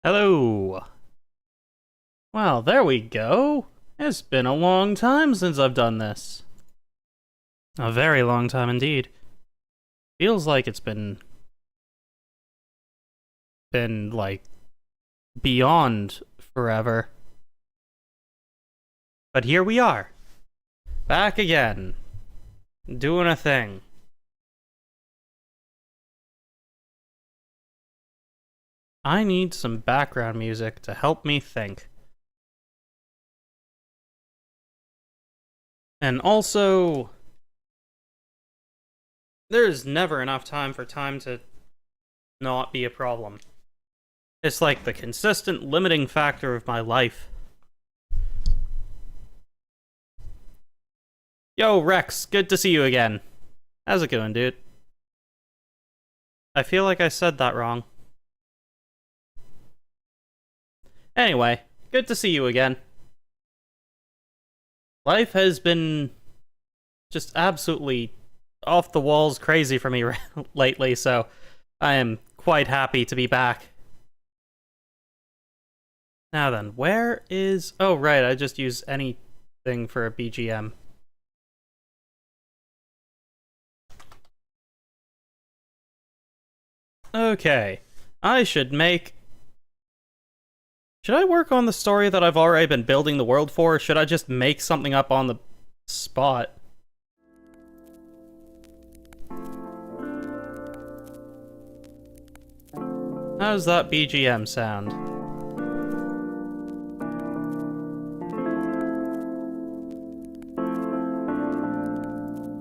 Hello. Well, there we go. It's been a long time since I've done this. A very long time indeed. Feels like it's been like beyond forever. But here we are. Back again. Doing a thing. I need some background music to help me think. And also, there's never enough time for time to not be a problem. It's like the consistent limiting factor of my life. Yo, Rex, good to see you again. How's it going, dude? I feel like I said that wrong. Anyway, good to see you again. Life has been just absolutely off the walls crazy for me lately, so I am quite happy to be back. Now then, where is... Oh, right, I just use anything for a BGM. Okay, I should make... Should I work on the story that I've already been building the world for, or should I just make something up on the spot? How's that BGM sound?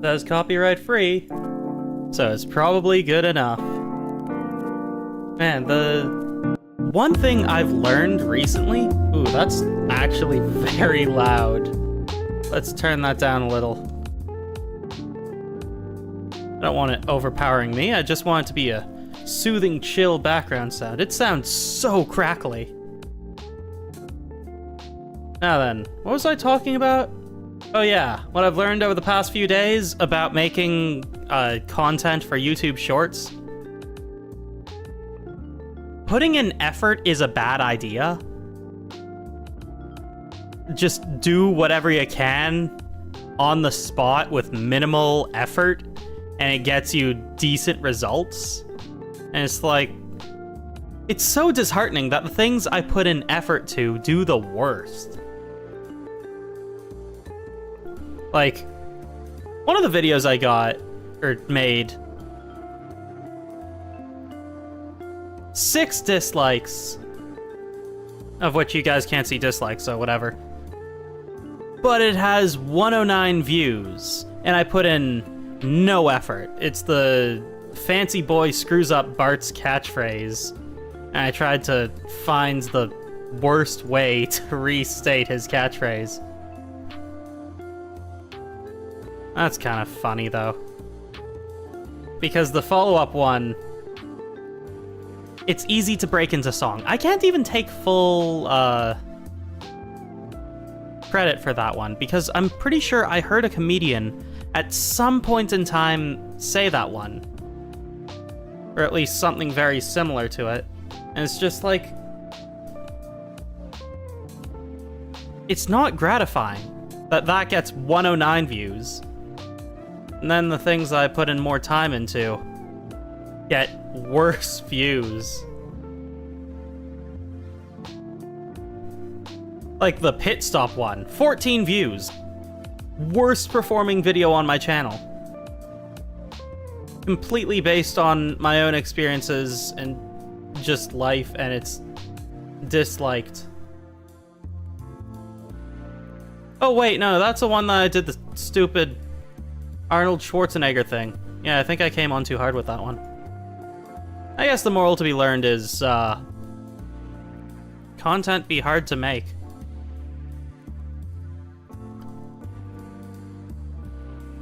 Says copyright free, so it's probably good enough. Man, the one thing I've learned recently... Ooh, that's actually very loud. Let's turn that down a little. I don't want it overpowering me, I just want it to be a soothing, chill background sound. It sounds so crackly. Now then, what was I talking about? Oh yeah, what I've learned over the past few days about making content for YouTube Shorts. Putting in effort is a bad idea. Just do whatever you can on the spot with minimal effort, and it gets you decent results. And it's like, it's so disheartening that the things I put in effort to do the worst. Like, one of the videos I got, or made, 6 dislikes, of which you guys can't see dislikes, so whatever. But it has 109 views, and I put in no effort. It's the fancy boy screws up Bart's catchphrase, and I tried to find the worst way to restate his catchphrase. That's kind of funny, though. Because the follow-up one, it's easy to break into song. I can't even take full credit for that one, because I'm pretty sure I heard a comedian at some point in time say that one. Or at least something very similar to it. And it's just like... it's not gratifying that that gets 109 views. And then the things I put in more time into get worse views. Like the pit stop one, 14 views. Worst performing video on my channel. Completely based on my own experiences and just life, and it's disliked. Oh wait, no, that's the one that I did the stupid Arnold Schwarzenegger thing. Yeah, I think I came on too hard with that one. I guess the moral to be learned is, content be hard to make.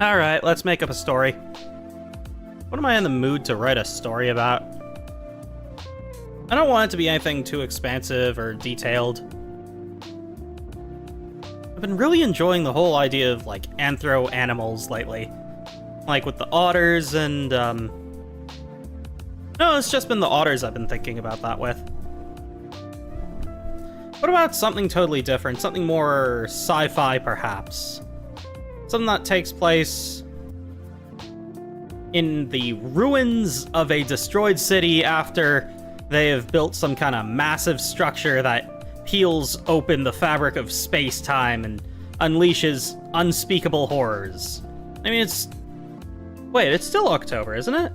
Alright, let's make up a story. What am I in the mood to write a story about? I don't want it to be anything too expansive or detailed. I've been really enjoying the whole idea of, like, anthro animals lately. Like with the otters and, No, it's just been the otters I've been thinking about that with. What about something totally different? Something more sci-fi, perhaps? Something that takes place in the ruins of a destroyed city after they have built some kind of massive structure that peels open the fabric of space-time and unleashes unspeakable horrors. I mean, wait, it's still October, isn't it?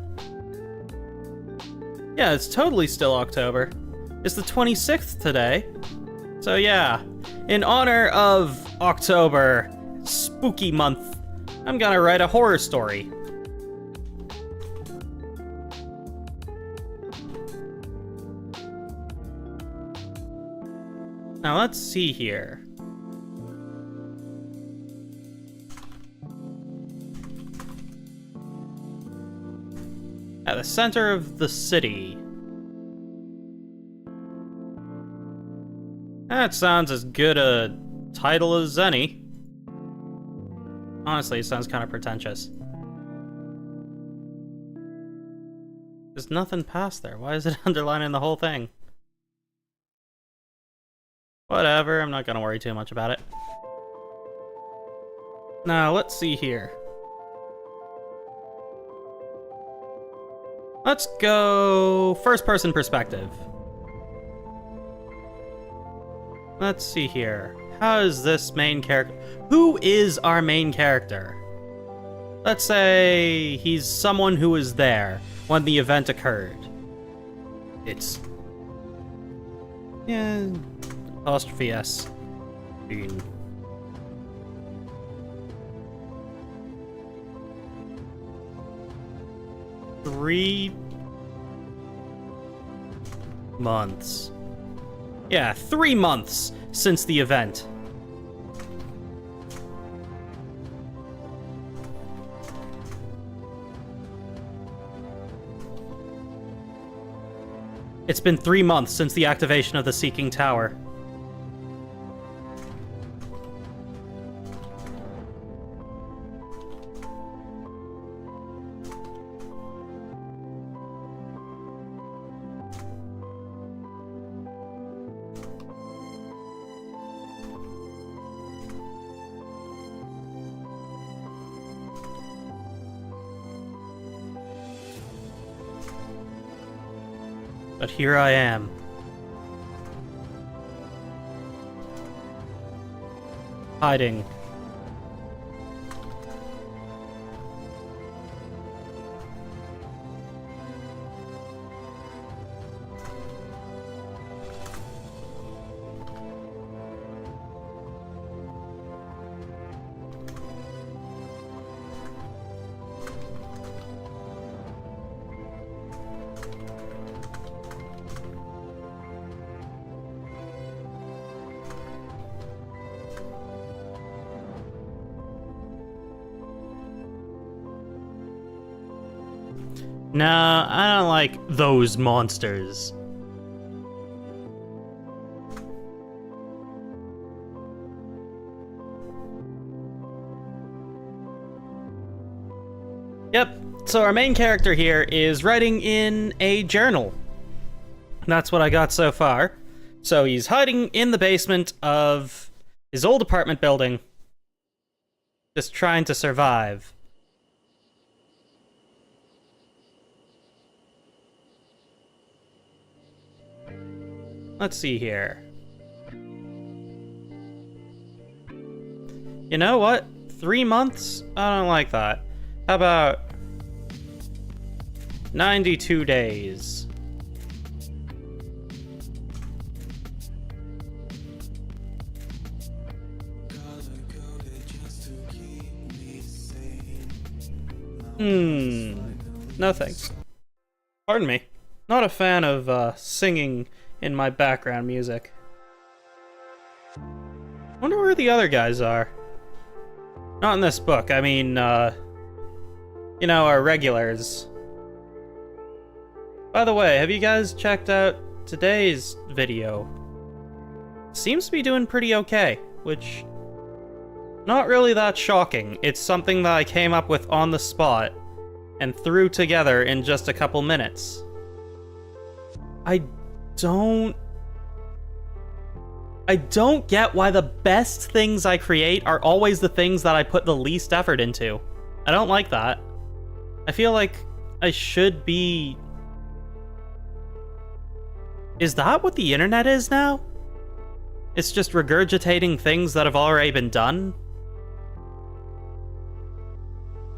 Yeah, it's totally still October. It's the 26th today. So yeah, in honor of October, spooky month, I'm gonna write a horror story. Now let's see here. At the center of the city. That sounds as good a title as any. Honestly, it sounds kind of pretentious. There's nothing past there. Why is it underlining the whole thing? Whatever, I'm not gonna worry too much about it. Now, let's see here. Let's go first-person perspective. Let's see here. How is this main character? Who is our main character? Let's say he's someone who was there when the event occurred. It's... yeah... apostrophe S. Bean. Three months. Yeah, 3 months since the event. It's been 3 months since the activation of the Seeking Tower. But here I am. Hiding. Nah, I don't like those monsters. Yep, so our main character here is writing in a journal. That's what I got so far. So he's hiding in the basement of his old apartment building, just trying to survive. Let's see here. You know what? 3 months? I don't like that. How about 92 days? No thanks. Pardon me. Not a fan of singing in my background music. Wonder where the other guys are. Not in this book. I mean, you know, our regulars. By the way, have you guys checked out today's video? Seems to be doing pretty okay, which... not really that shocking. It's something that I came up with on the spot and threw together in just a couple minutes. I don't I don't get why the best things I create are always the things that I put the least effort into. I don't like that. I feel like I should be... Is that what the internet is now? It's just regurgitating things that have already been done?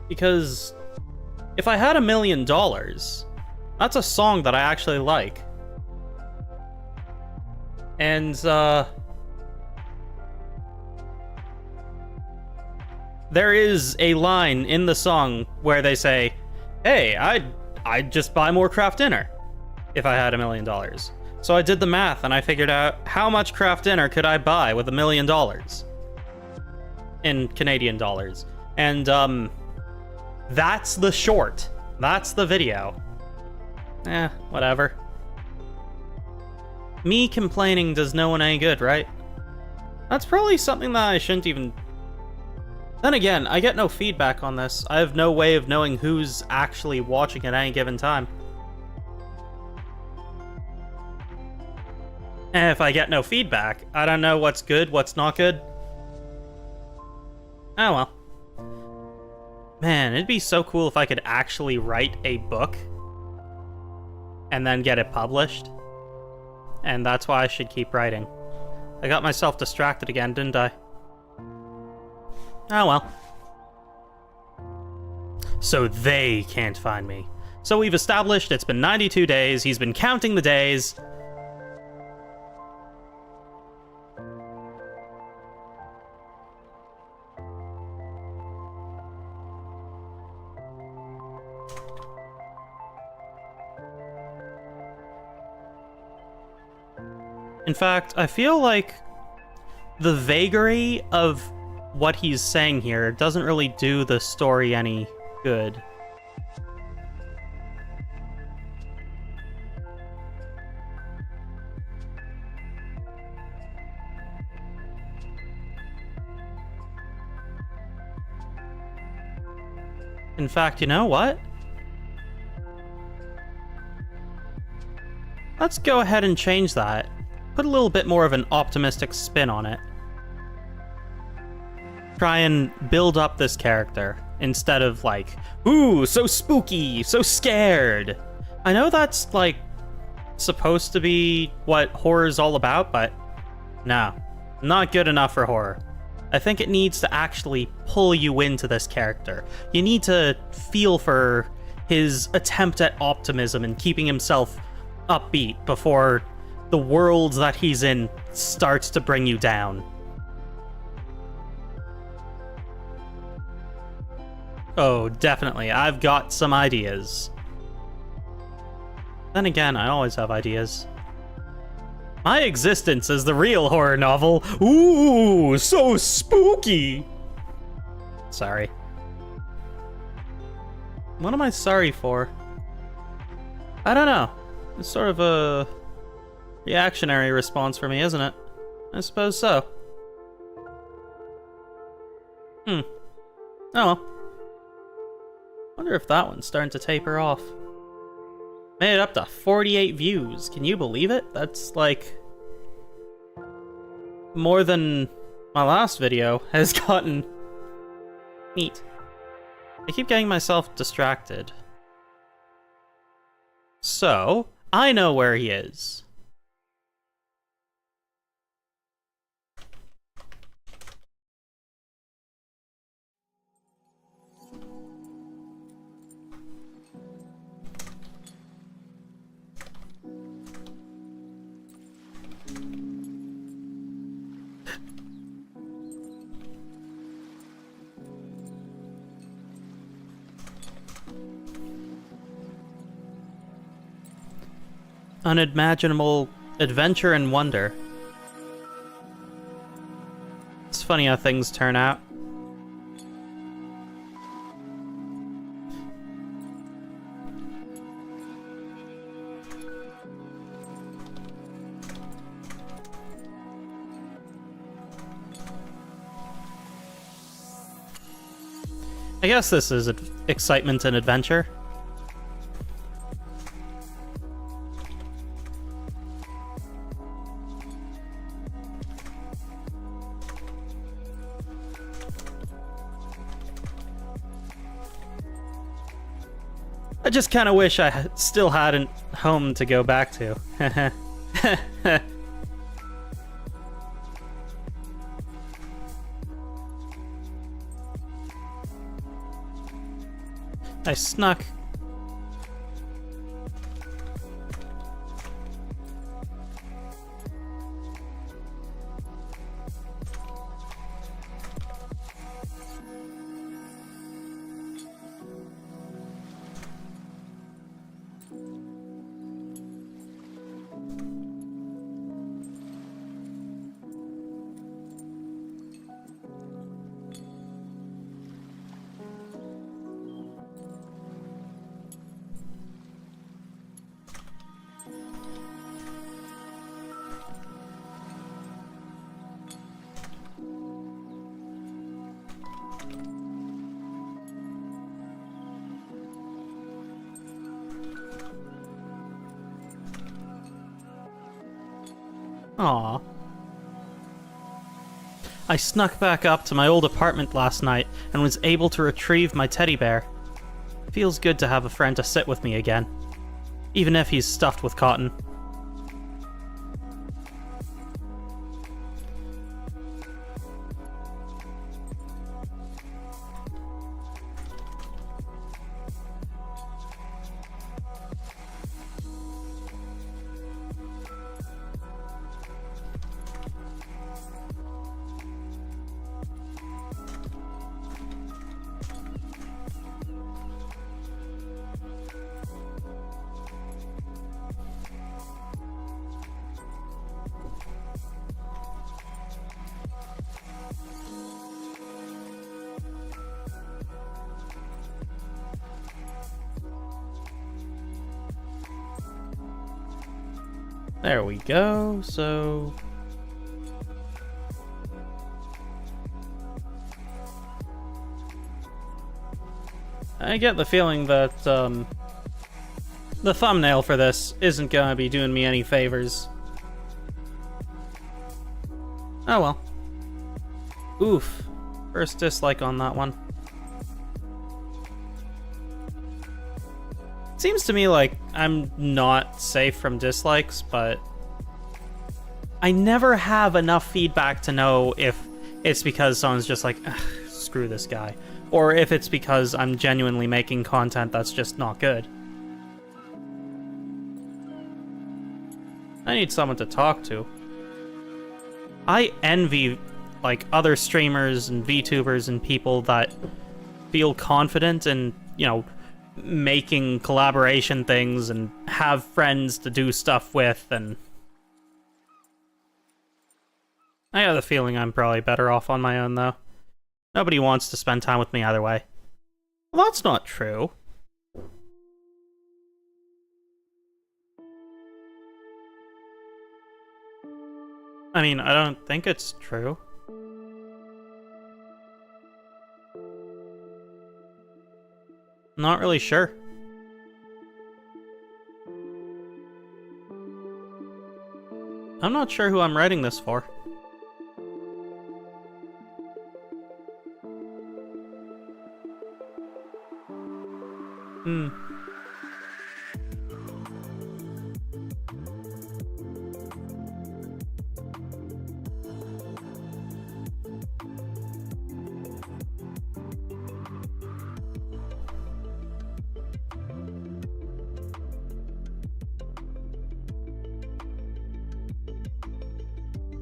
Because if I had $1 million, that's a song that I actually like. And, there is a line in the song where they say, hey, I'd just buy more Kraft Dinner if I had $1 million. So I did the math and I figured out how much Kraft Dinner could I buy with $1 million in Canadian dollars. And, that's the short. That's the video. Whatever. Me complaining does no one any good, right? That's probably something that I shouldn't even... Then again, I get no feedback on this. I have no way of knowing who's actually watching at any given time. And if I get no feedback, I don't know what's good, what's not good. Oh well. Man, it'd be so cool if I could actually write a book and then get it published. And that's why I should keep writing. I got myself distracted again, didn't I? Oh well. So they can't find me. So we've established it's been 92 days, he's been counting the days. In fact, I feel like the vagary of what he's saying here doesn't really do the story any good. In fact, you know what? Let's go ahead and change that. Put a little bit more of an optimistic spin on it. Try and build up this character instead of like, ooh, so spooky, so scared. I know that's like supposed to be what horror is all about, but no, not good enough for horror. I think it needs to actually pull you into this character. You need to feel for his attempt at optimism and keeping himself upbeat before the world that he's in starts to bring you down. Oh, definitely. I've got some ideas. Then again, I always have ideas. My existence is the real horror novel. Ooh, so spooky. Sorry. What am I sorry for? I don't know. It's sort of a reactionary response for me, isn't it? I suppose so. Oh well. Wonder if that one's starting to taper off. Made it up to 48 views. Can you believe it? That's like more than my last video has gotten. Neat. I keep getting myself distracted. So, I know where he is. Unimaginable adventure and wonder. It's funny how things turn out. I guess this is excitement and adventure. I just kind of wish I still had a home to go back to. I snuck. Aww. I snuck back up to my old apartment last night and was able to retrieve my teddy bear. Feels good to have a friend to sit with me again, even if he's stuffed with cotton. There we go, so... I get the feeling that, the thumbnail for this isn't gonna be doing me any favors. Oh well. Oof. First dislike on that one. Seems to me like I'm not safe from dislikes, but I never have enough feedback to know if it's because someone's just like, screw this guy, or if it's because I'm genuinely making content that's just not good. I need someone to talk to. I envy, like, other streamers and VTubers and people that feel confident in, you know, making collaboration things and have friends to do stuff with, and I have the feeling I'm probably better off on my own, though. Nobody wants to spend time with me either way. Well, that's not true. I mean, I don't think it's true. Not really sure. I'm not sure who I'm writing this for.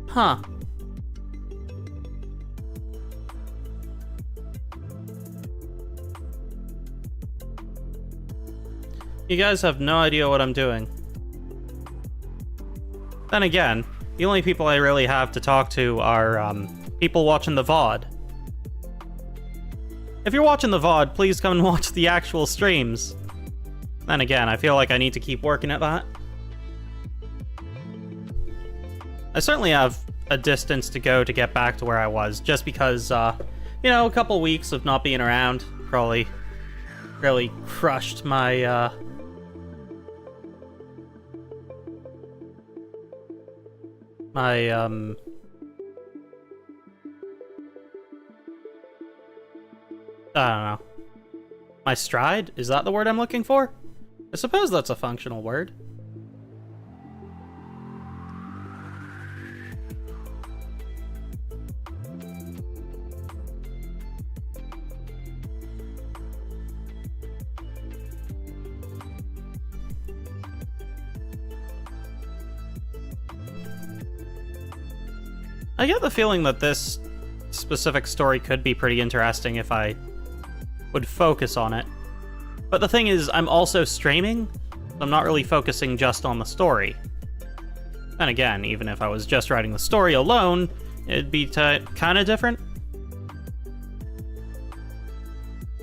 Huh. You guys have no idea what I'm doing. Then again, the only people I really have to talk to are, people watching the VOD. If you're watching the VOD, please come and watch the actual streams. Then again, I feel like I need to keep working at that. I certainly have a distance to go to get back to where I was, just because, you know, a couple weeks of not being around probably really crushed my, I don't know. My stride? Is that the word I'm looking for? I suppose that's a functional word. I get the feeling that this specific story could be pretty interesting if I would focus on it. But the thing is, I'm also streaming, so I'm not really focusing just on the story. And again, even if I was just writing the story alone, it'd be kind of different.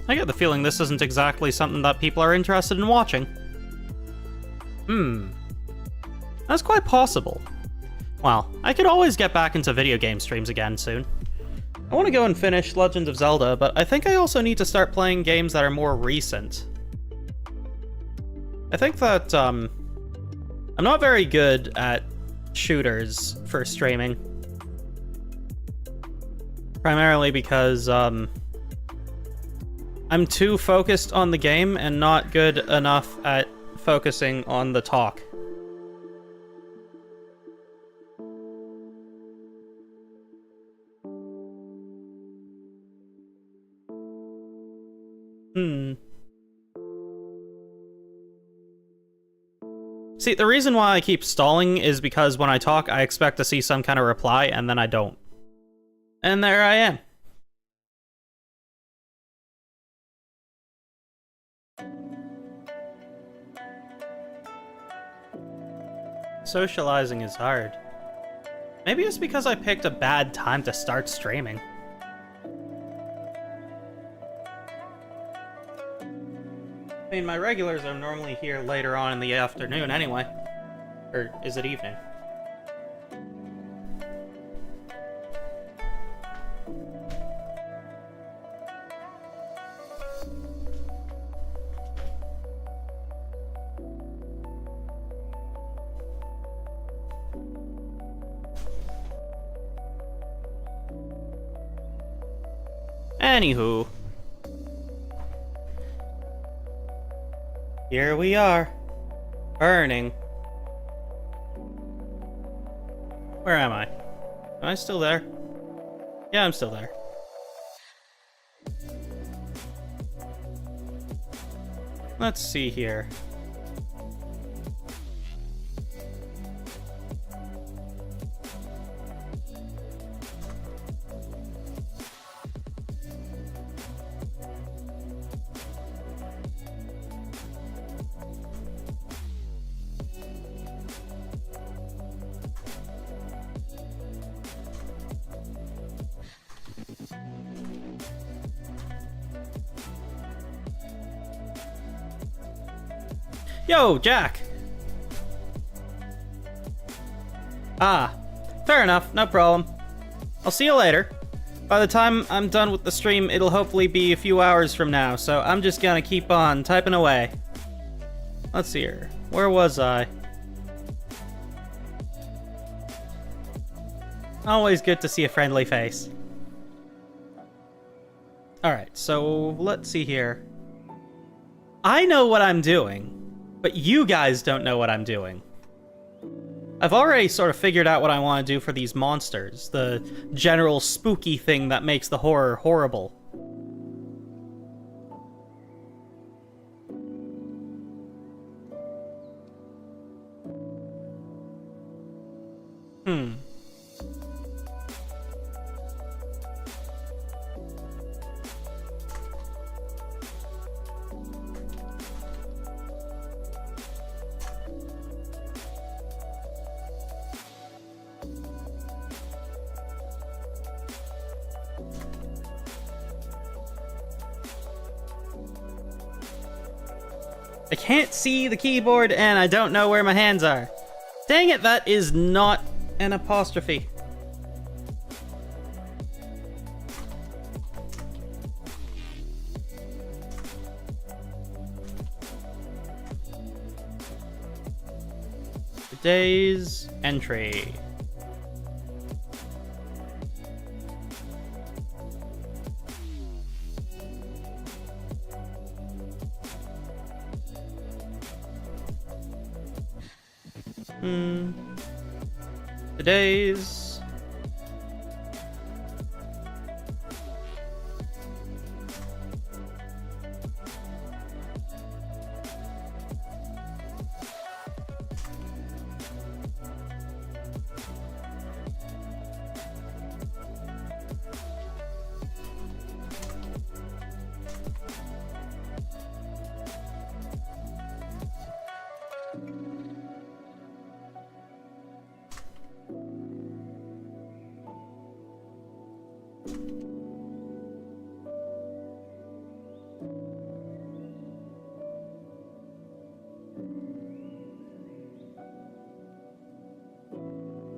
I get the feeling this isn't exactly something that people are interested in watching. That's quite possible. Well, I could always get back into video game streams again soon. I want to go and finish Legend of Zelda, but I think I also need to start playing games that are more recent. I think that, I'm not very good at shooters for streaming. Primarily because, I'm too focused on the game and not good enough at focusing on the talk. See, the reason why I keep stalling is because when I talk, I expect to see some kind of reply, and then I don't. And there I am. Socializing is hard. Maybe it's because I picked a bad time to start streaming. I mean, my regulars are normally here later on in the afternoon anyway. Or is it evening? Anywho. Here we are. Burning. Where am I? Am I still there? Yeah, I'm still there. Let's see here. Yo, Jack! Ah, fair enough, no problem. I'll see you later. By the time I'm done with the stream, it'll hopefully be a few hours from now, so I'm just gonna keep on typing away. Let's see here. Where was I? Always good to see a friendly face. Alright, so let's see here. I know what I'm doing. But you guys don't know what I'm doing. I've already sort of figured out what I want to do for these monsters. The general spooky thing that makes the horror horrible. I can't see the keyboard and I don't know where my hands are. Dang it, that is not an apostrophe. Today's entry. Today's...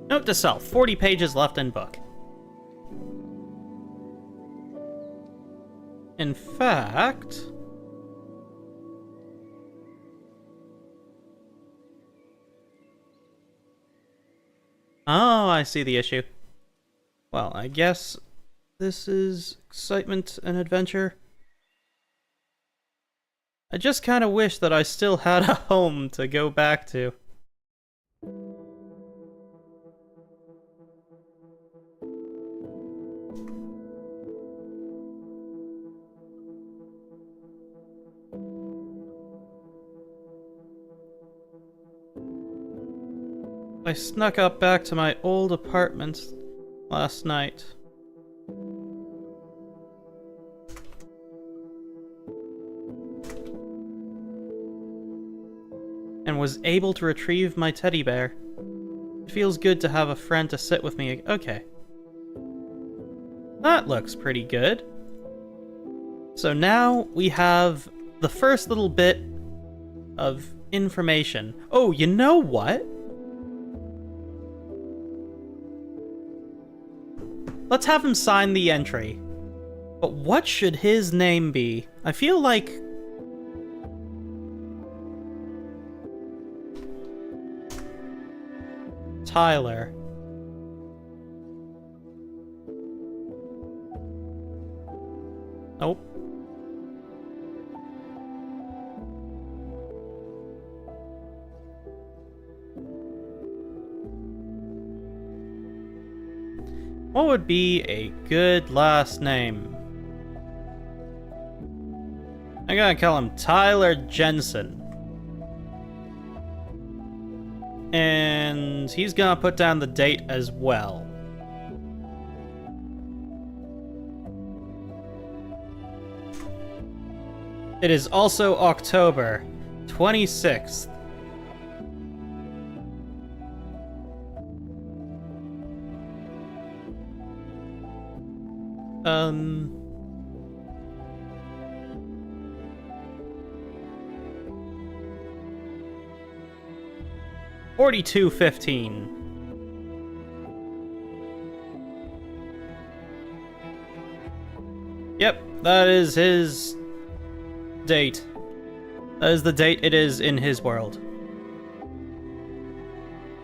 Note to self, 40 pages left in book. In fact... Oh, I see the issue. Well, I guess this is excitement and adventure. I just kind of wish that I still had a home to go back to. I snuck up back to my old apartment last night. And was able to retrieve my teddy bear. It feels good to have a friend to sit with me. Okay. That looks pretty good. So now we have the first little bit of information. Oh, you know what? Let's have him sign the entry. But what should his name be? I feel like... Tyler. Nope. What would be a good last name? I'm gonna call him Tyler Jensen. And he's gonna put down the date as well. It is also October 26th. Um... 42:15. Yep, that is his date. That is the date it is in his world.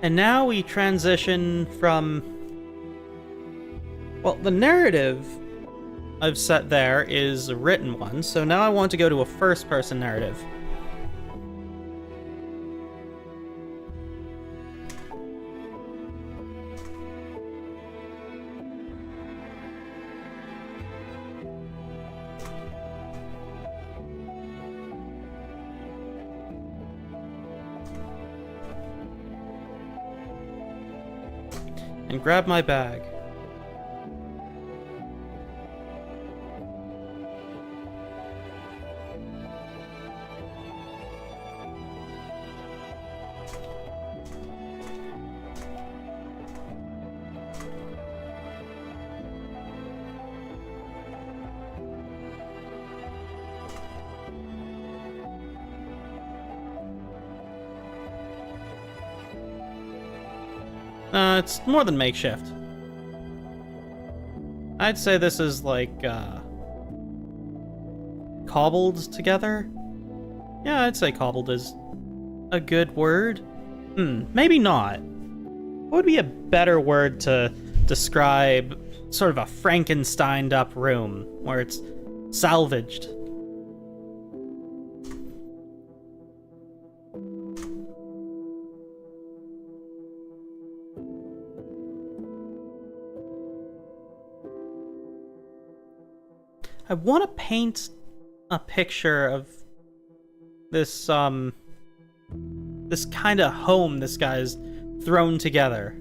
And now we transition from... Well, the narrative I've set there is a written one, so now I want to go to a first-person narrative. And grab my bag. It's more than makeshift. I'd say this is like, cobbled together? Yeah, I'd say cobbled is a good word. Maybe not. What would be a better word to describe sort of a Frankensteined up room where it's salvaged? I want to paint a picture of this, this kind of home this guy's thrown together.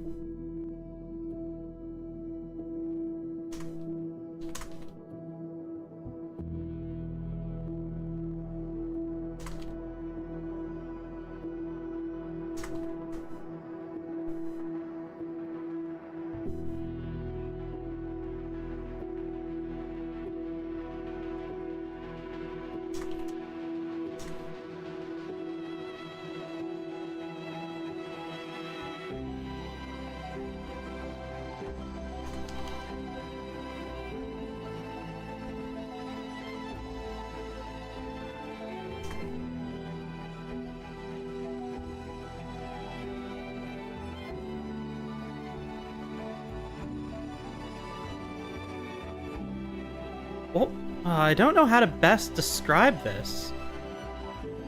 Well, I don't know how to best describe this.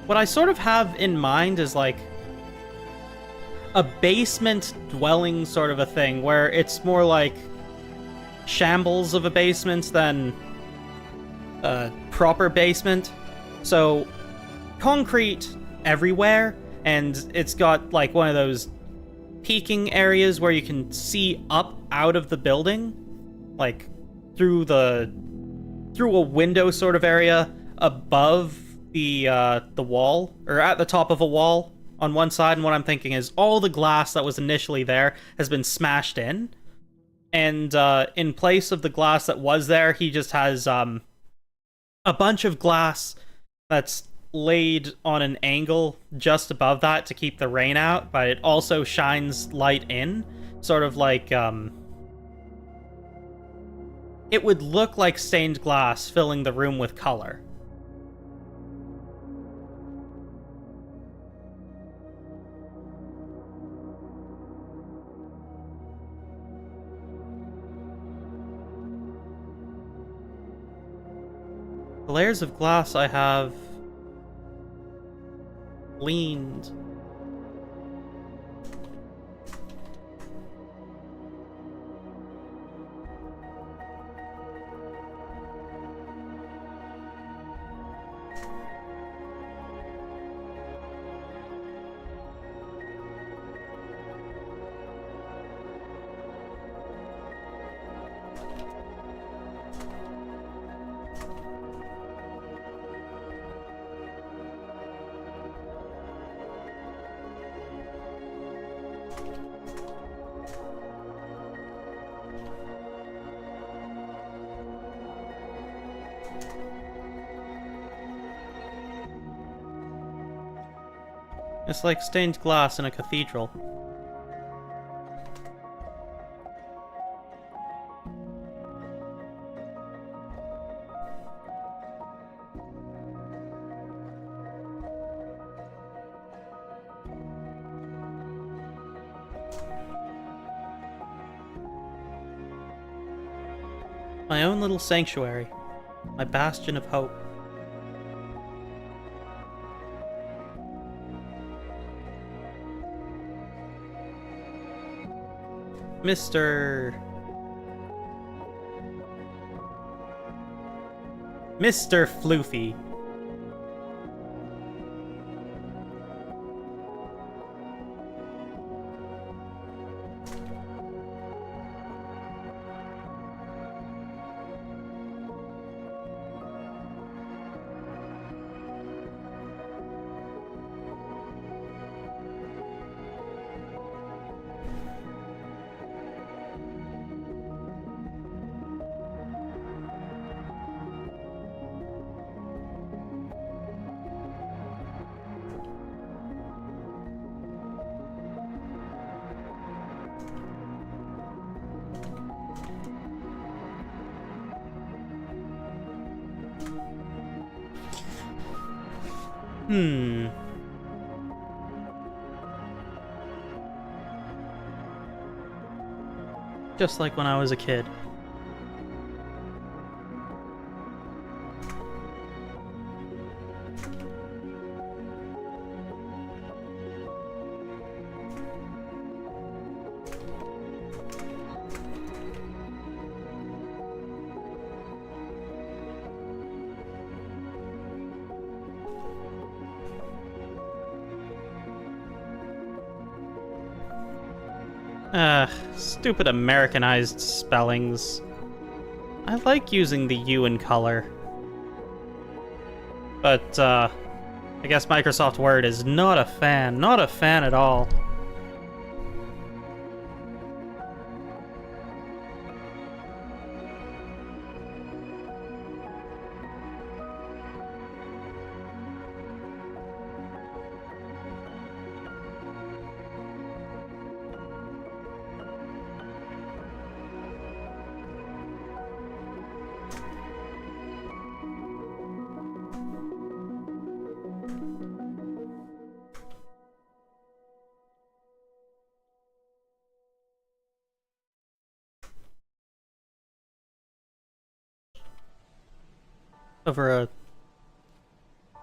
What I sort of have in mind is like a basement dwelling sort of a thing, where it's more like shambles of a basement than a proper basement. So, concrete everywhere, and it's got like one of those peeking areas where you can see up out of the building, like through a window sort of area above the wall, or at the top of a wall on one side. And what I'm thinking is all the glass that was initially there has been smashed in, and in place of the glass that was there, he just has a bunch of glass that's laid on an angle just above that to keep the rain out, but it also shines light in, sort of like it would look like stained glass filling the room with color. The layers of glass I have leaned. It's like stained glass in a cathedral. My own little sanctuary. My bastion of hope. Mr. Floofy. Just like when I was a kid. Stupid Americanized spellings. I like using the U in color. But, I guess Microsoft Word is not a fan. Not a fan at all.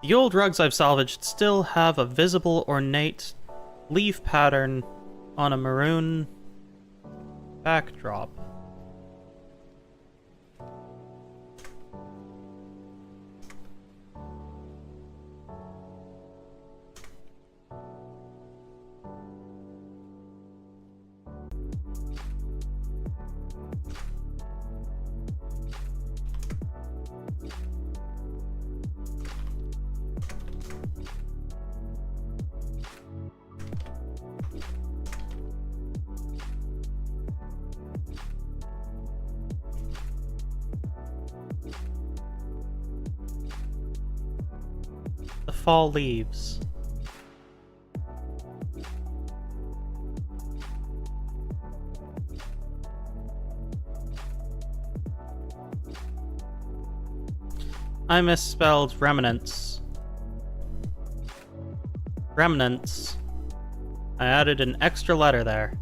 The old rugs I've salvaged still have a visible ornate leaf pattern on a maroon backdrop. The fall leaves. I misspelled remnants. Remnants. I added an extra letter there.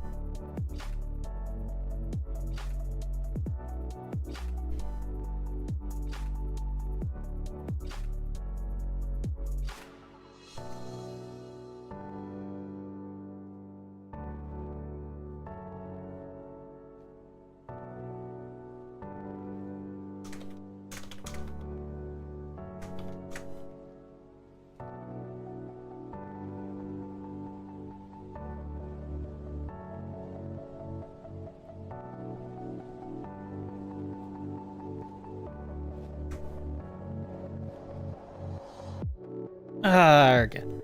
Arrgh.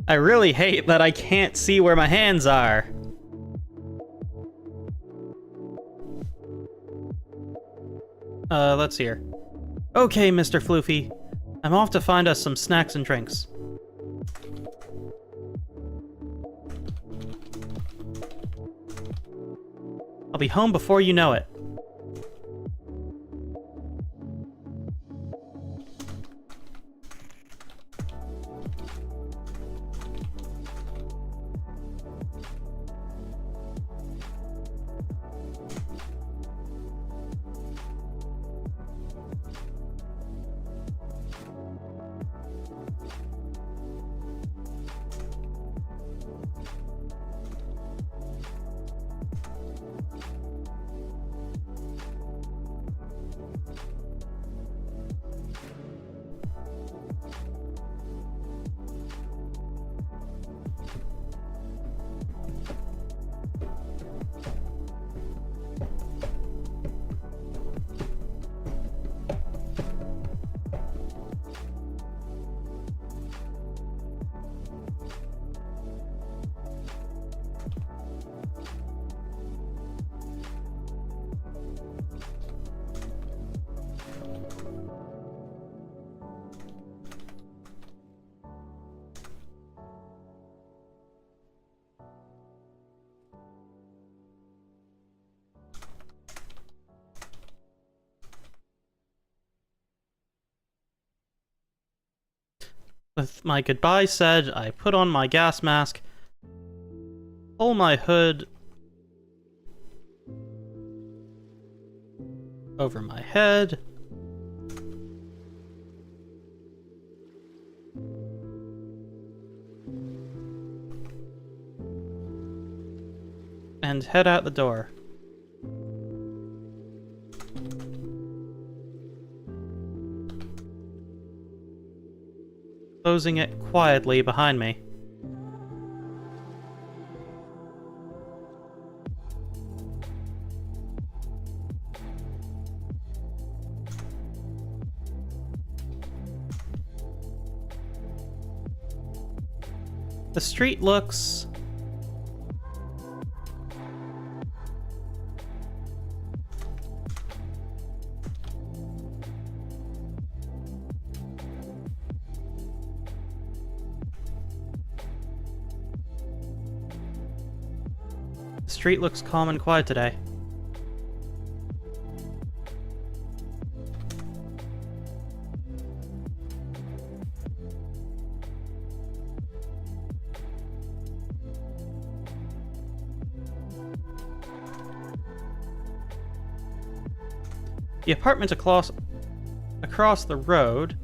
I really hate that I can't see where my hands are. Let's see here. Okay, Mr. Floofy. I'm off to find us some snacks and drinks. I'll be home before you know it. With my goodbye said, I put on my gas mask, pull my hood over my head, and head out the door. Closing it quietly behind me. The street looks... The street looks calm and quiet today. The apartment across the road.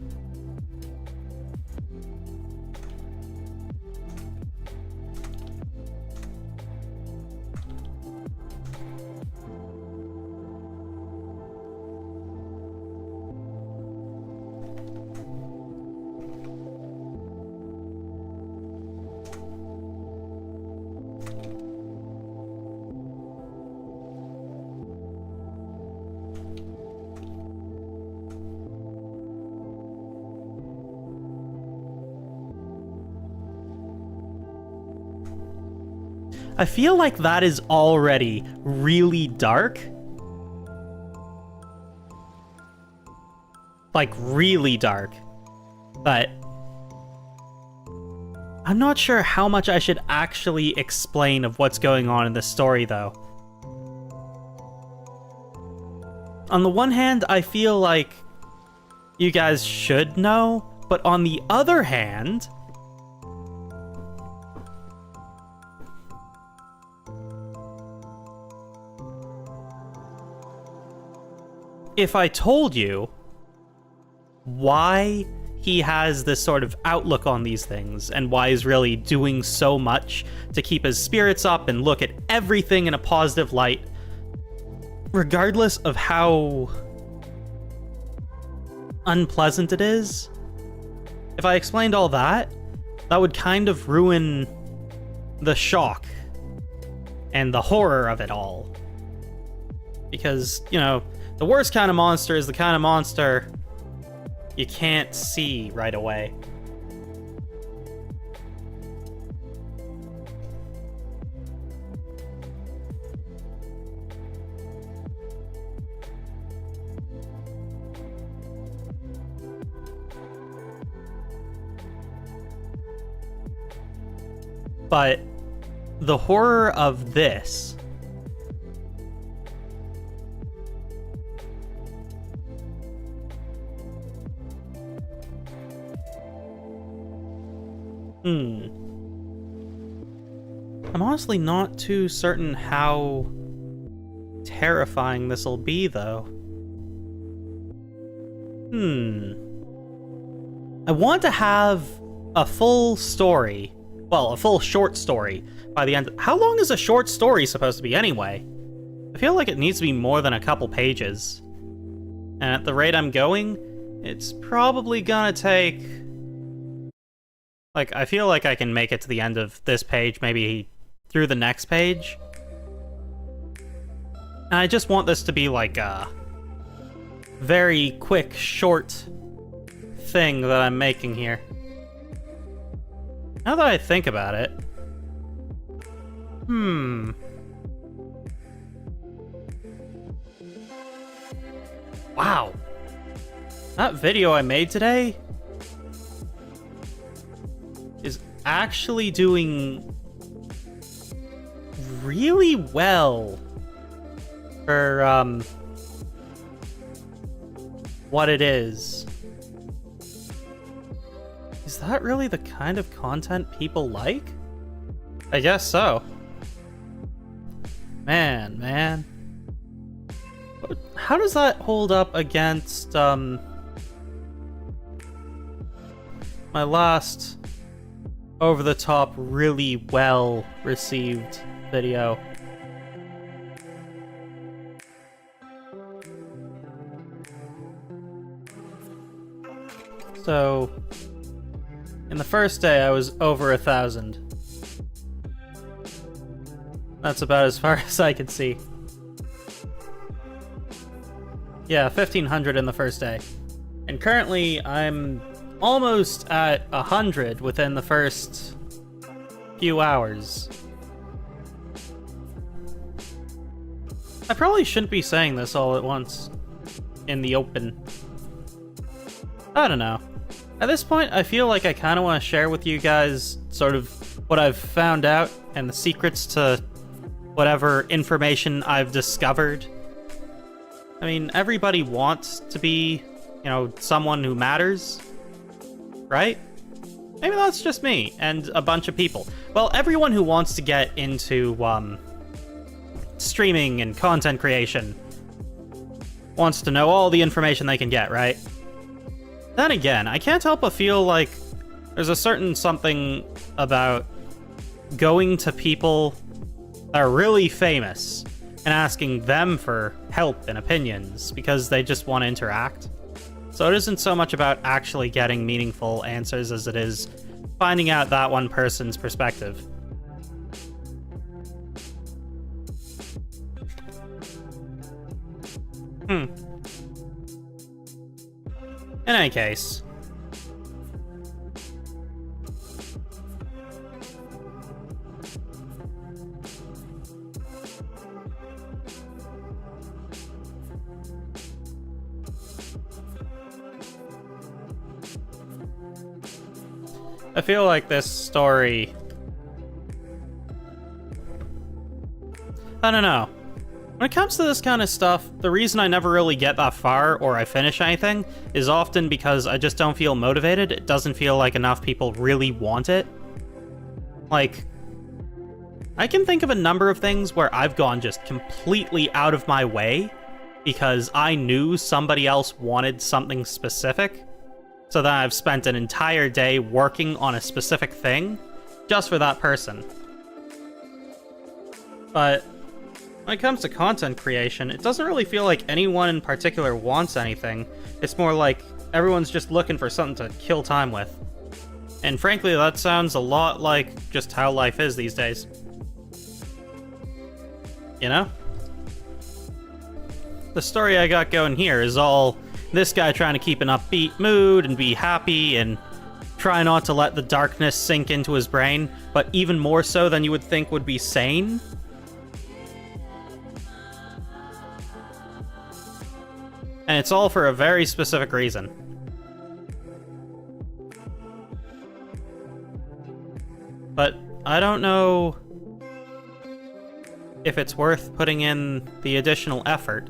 I feel like that is already really dark. Like, really dark. But I'm not sure how much I should actually explain of what's going on in this story, though. On the one hand, I feel like you guys should know, but on the other hand... if I told you why he has this sort of outlook on these things and why he's really doing so much to keep his spirits up and look at everything in a positive light, regardless of how unpleasant it is, if I explained all that, that would kind of ruin the shock and the horror of it all. Because, you know, the worst kind of monster is the kind of monster you can't see right away. But the horror of this I'm honestly not too certain how terrifying this'll be, though. I want to have a full story. Well, a full short story by the end. How long is a short story supposed to be anyway? I feel like it needs to be more than a couple pages. And at the rate I'm going, it's probably gonna take... Like, I feel like I can make it to the end of this page, maybe through the next page. And I just want this to be like a very quick, short thing that I'm making here. Now that I think about it... Wow. That video I made today is actually doing really well for what it is. Is that really the kind of content people like? I guess so. Man. How does that hold up against my last over-the-top, really well-received video? So, in the first day, I was over 1,000. That's about as far as I could see. Yeah, 1,500 in the first day. And currently, I'm almost at 100 within the first few hours. I probably shouldn't be saying this all at once. In the open. I don't know. At this point, I feel like I kind of want to share with you guys sort of what I've found out and the secrets to whatever information I've discovered. I mean, everybody wants to be, you know, someone who matters, right? Maybe that's just me and a bunch of people. Well, everyone who wants to get into streaming and content creation wants to know all the information they can get, right? Then again, I can't help but feel like there's a certain something about going to people that are really famous and asking them for help and opinions because they just want to interact. So it isn't so much about actually getting meaningful answers as it is finding out that one person's perspective. In any case. I feel like this story... I don't know. When it comes to this kind of stuff, the reason I never really get that far or I finish anything is often because I just don't feel motivated. It doesn't feel like enough people really want it. Like, I can think of a number of things where I've gone just completely out of my way because I knew somebody else wanted something specific. So then I've spent an entire day working on a specific thing just for that person. But when it comes to content creation, it doesn't really feel like anyone in particular wants anything. It's more like everyone's just looking for something to kill time with. And frankly, that sounds a lot like just how life is these days. You know? The story I got going here is all this guy trying to keep an upbeat mood and be happy and try not to let the darkness sink into his brain, but even more so than you would think would be sane. And it's all for a very specific reason. But I don't know if it's worth putting in the additional effort.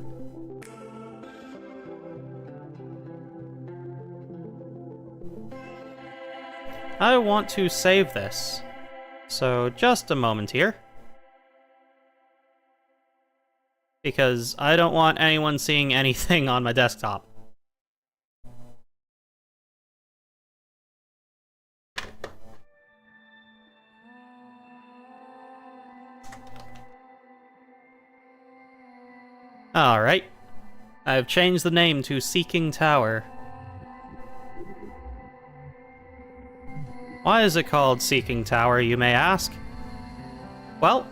I want to save this. So just a moment here. Because I don't want anyone seeing anything on my desktop. Alright. I've changed the name to Seeking Tower. Why is it called Seeking Tower, you may ask? Well,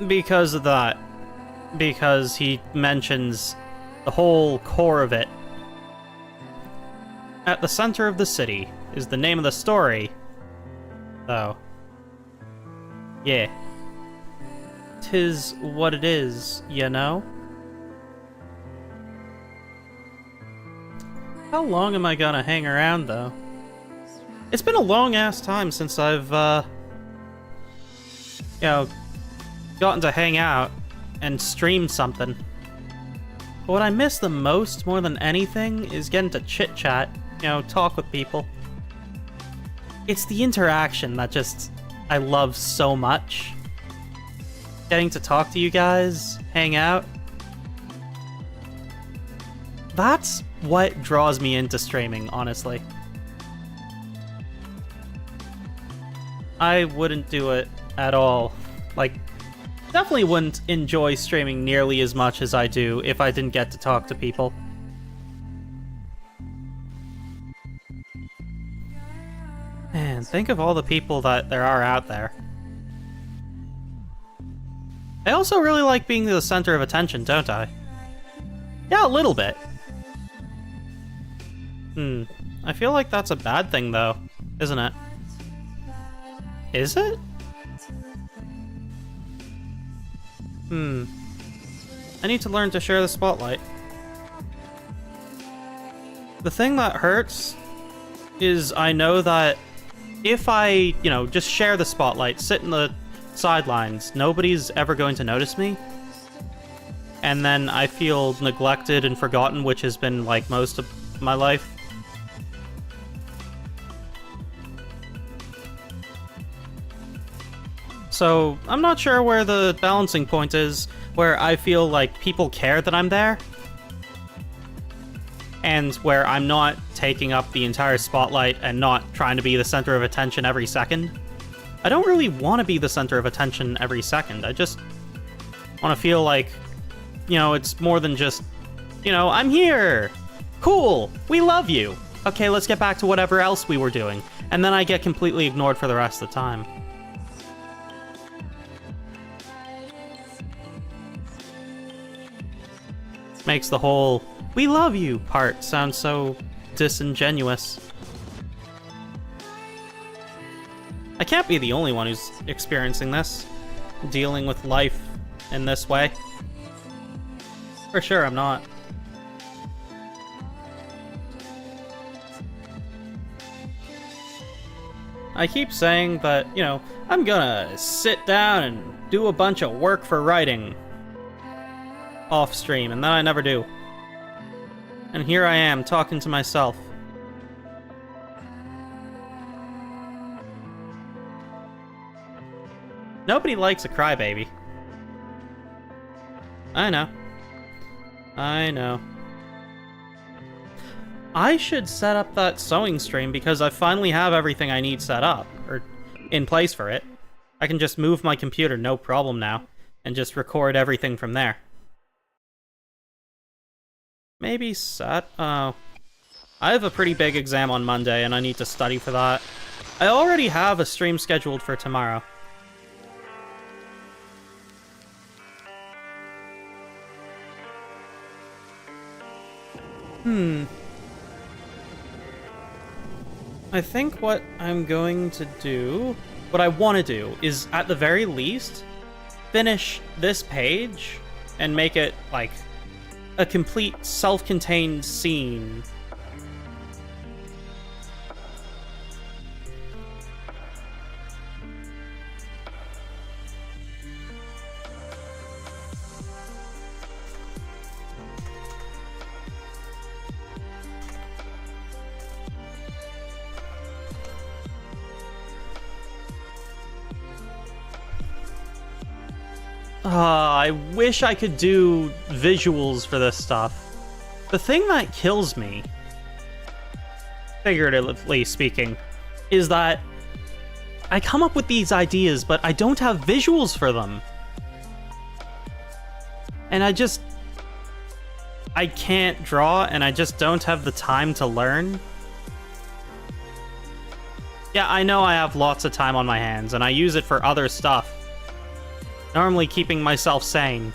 because of that. Because he mentions the whole core of it. At the center of the city is the name of the story. Oh. Yeah. 'Tis what it is, you know? How long am I gonna hang around, though? It's been a long-ass time since I've, you know, gotten to hang out and stream something. But what I miss the most, more than anything, is getting to chit-chat, you know, talk with people. It's the interaction that just, I love so much. Getting to talk to you guys, hang out. That's what draws me into streaming, honestly. I wouldn't do it at all. Like, definitely wouldn't enjoy streaming nearly as much as I do if I didn't get to talk to people. Man, think of all the people that there are out there. I also really like being the center of attention, don't I? Yeah, a little bit. I feel like that's a bad thing, though, isn't it? Is it? I need to learn to share the spotlight. The thing that hurts is I know that if I, just share the spotlight, sit in the sidelines, nobody's ever going to notice me. And then I feel neglected and forgotten, which has been like most of my life. So I'm not sure where the balancing point is, where I feel like people care that I'm there, and where I'm not taking up the entire spotlight and not trying to be the center of attention every second. I don't really want to be the center of attention every second. I just want to feel like, it's more than just, I'm here! Cool! We love you! Okay, let's get back to whatever else we were doing. And then I get completely ignored for the rest of the time. Makes the whole "we love you" part sound so disingenuous. I can't be the only one who's experiencing this, dealing with life in this way. For sure, I'm not. I keep saying that, I'm gonna sit down and do a bunch of work for writing off stream, and then I never do. And here I am, talking to myself. Nobody likes a crybaby. I know. I should set up that sewing stream because I finally have everything I need set up, or in place for it. I can just move my computer, no problem now, and just record everything from there. Maybe I have a pretty big exam on Monday, and I need to study for that. I already have a stream scheduled for tomorrow. I think what I'm going to do, what I want to do, is at the very least, finish this page and make it, like, a complete self-contained scene. I wish I could do visuals for this stuff. The thing that kills me, figuratively speaking, is that I come up with these ideas, but I don't have visuals for them. And I can't draw, and I just don't have the time to learn. Yeah, I know I have lots of time on my hands, and I use it for other stuff. Normally keeping myself sane.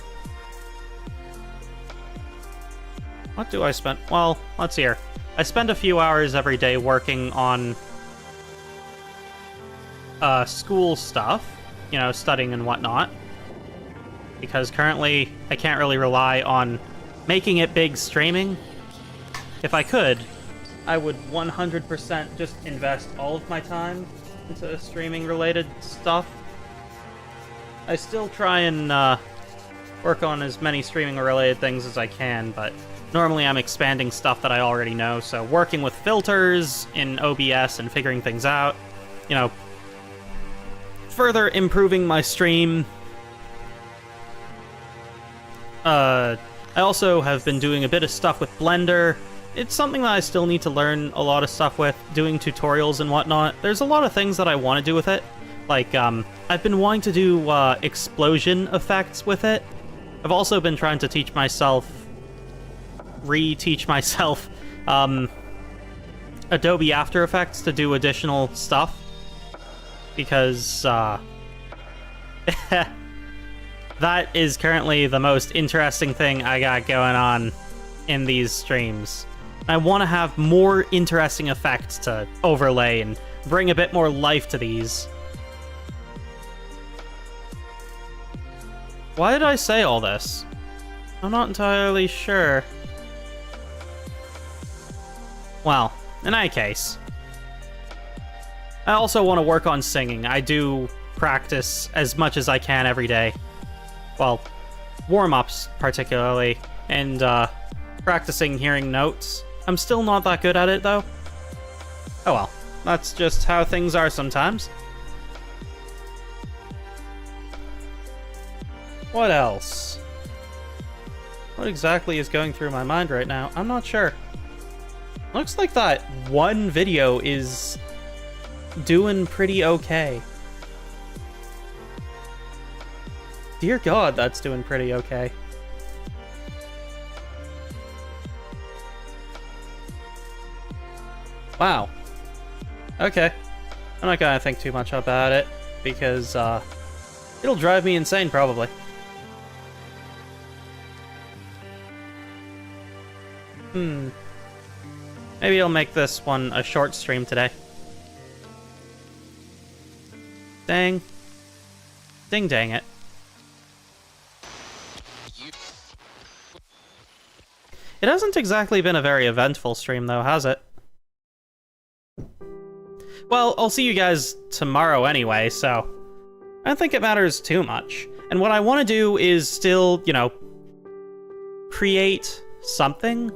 What do I spend? Well, let's see here. I spend a few hours every day working on school stuff, studying and whatnot. Because currently, I can't really rely on making it big streaming. If I could, I would 100% just invest all of my time into streaming-related stuff. I still try and work on as many streaming-related things as I can, but normally I'm expanding stuff that I already know, so working with filters in OBS and figuring things out, further improving my stream. I also have been doing a bit of stuff with Blender. It's something that I still need to learn a lot of stuff with, doing tutorials and whatnot. There's a lot of things that I want to do with it. Like, I've been wanting to do explosion effects with it. I've also been trying to reteach myself Adobe After Effects to do additional stuff. Because, that is currently the most interesting thing I got going on in these streams. I want to have more interesting effects to overlay and bring a bit more life to these. Why did I say all this? I'm not entirely sure. Well, in any case, I also want to work on singing. I do practice as much as I can every day. Well, warm-ups particularly, and practicing hearing notes. I'm still not that good at it, though. Oh well, that's just how things are sometimes. What else? What exactly is going through my mind right now? I'm not sure. Looks like that one video is doing pretty okay. Dear God, that's doing pretty okay. Wow. Okay. I'm not gonna think too much about it, because, it'll drive me insane, probably. Maybe I'll make this one a short stream today. Dang. Ding dang it. It hasn't exactly been a very eventful stream, though, has it? Well, I'll see you guys tomorrow anyway, so I don't think it matters too much. And what I want to do is still, you know, create something,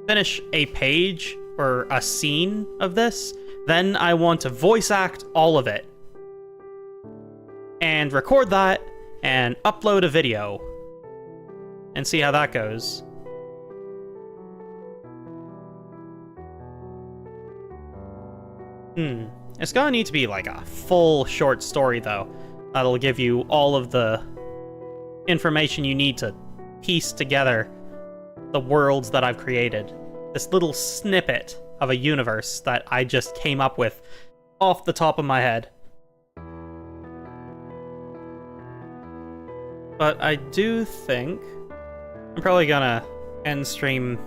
finish a page or a scene of this, then I want to voice act all of it. And record that, and upload a video. And see how that goes. It's gonna need to be like a full short story, though. That'll give you all of the information you need to piece together the worlds that I've created. This little snippet of a universe that I just came up with off the top of my head. But I do think I'm probably gonna end stream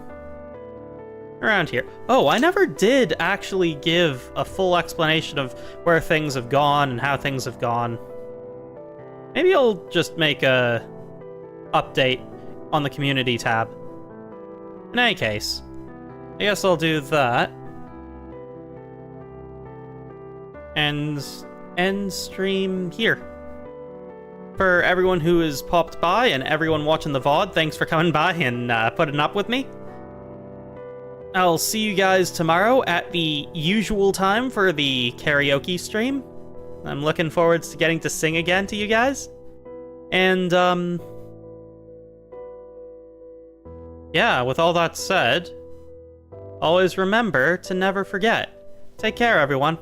around here. Oh, I never did actually give a full explanation of where things have gone and how things have gone. Maybe I'll just make a update on the community tab. In any case, I guess I'll do that. And end stream here. For everyone who has popped by and everyone watching the VOD, thanks for coming by and putting up with me. I'll see you guys tomorrow at the usual time for the karaoke stream. I'm looking forward to getting to sing again to you guys. And, yeah, with all that said, always remember to never forget. Take care, everyone.